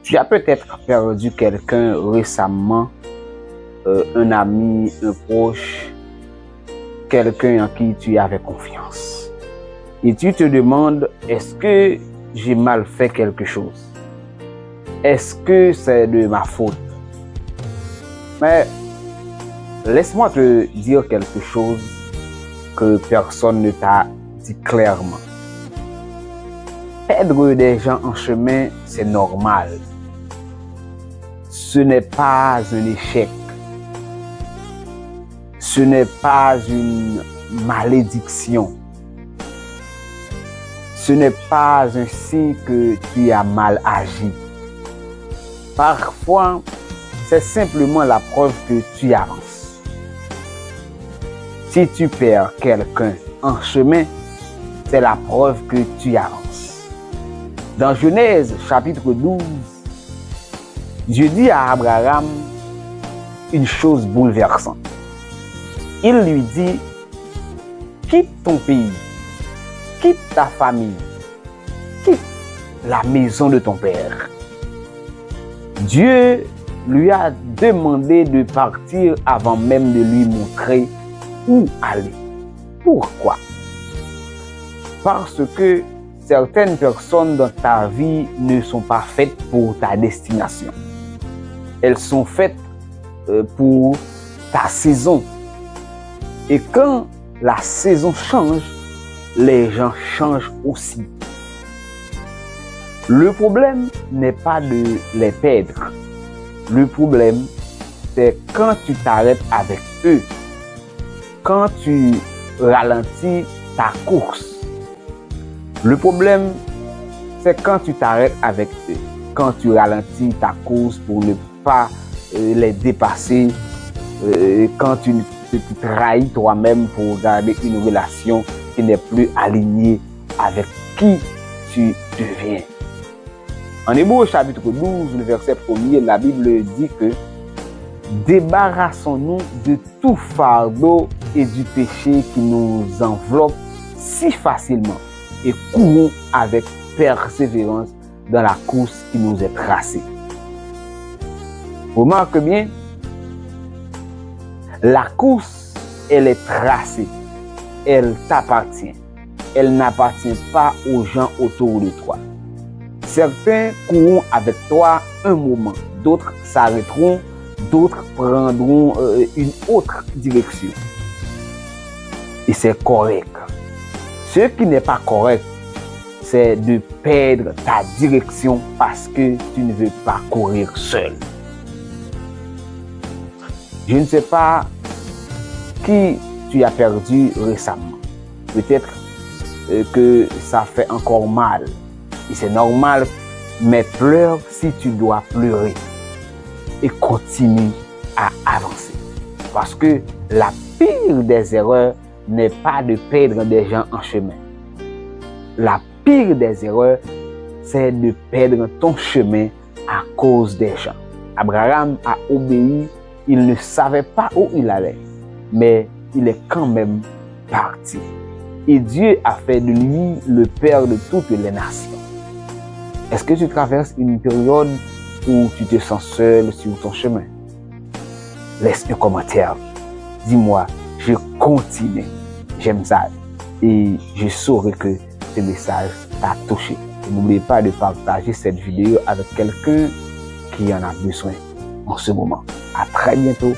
Tu as peut-être perdu quelqu'un récemment, un ami, un proche, quelqu'un en qui tu avais confiance. Et tu te demandes, est-ce que j'ai mal fait quelque chose? Est-ce que c'est de ma faute? Mais laisse-moi te dire quelque chose que personne ne t'a dit clairement. Perdre des gens en chemin, c'est normal. Ce n'est pas un échec. Ce n'est pas une malédiction. Ce n'est pas un signe que tu as mal agi. Parfois, c'est simplement la preuve que tu avances. Si tu perds quelqu'un en chemin, c'est la preuve que tu avances. Dans Genèse chapitre 12, Dieu dit à Abraham une chose bouleversante. Il lui dit, quitte ton pays, quitte ta famille, quitte la maison de ton père. Dieu lui a demandé de partir avant même de lui montrer où aller. Pourquoi? Parce que certaines personnes dans ta vie ne sont pas faites pour ta destination. Elles sont faites pour ta saison. Et quand la saison change, les gens changent aussi. Le problème n'est pas de les perdre. Le problème, c'est quand tu t'arrêtes avec eux. Quand tu ralentis ta course. Le problème, c'est quand tu t'arrêtes avec eux. Quand tu ralentis ta course pour ne pas les dépasser. Quand tu te trahis toi-même pour garder une relation qui n'est plus alignée avec qui tu deviens. En Hébreux chapitre 12, le verset 1er, la Bible dit que débarrassons-nous de tout fardeau et du péché qui nous enveloppe si facilement et courons avec persévérance dans la course qui nous est tracée. Remarque bien, la course, elle est tracée, elle t'appartient, elle n'appartient pas aux gens autour de toi. Certains courront avec toi un moment, d'autres s'arrêteront, d'autres prendront une autre direction. Et c'est correct. Ce qui n'est pas correct, c'est de perdre ta direction parce que tu ne veux pas courir seul. Je ne sais pas qui tu as perdu récemment. Peut-être que ça fait encore mal. Et c'est normal, mais pleure si tu dois pleurer. Et continue à avancer. Parce que la pire des erreurs n'est pas de perdre des gens en chemin. La pire des erreurs, c'est de perdre ton chemin à cause des gens. Abraham a obéi, il ne savait pas où il allait, mais il est quand même parti. Et Dieu a fait de lui le père de toutes les nations. Est-ce que tu traverses une période où tu te sens seul sur ton chemin? Laisse un commentaire. Dis-moi, je continue. J'aime ça. Et je saurai que ce message t'a touché. Et n'oubliez pas de partager cette vidéo avec quelqu'un qui en a besoin en ce moment. À très bientôt.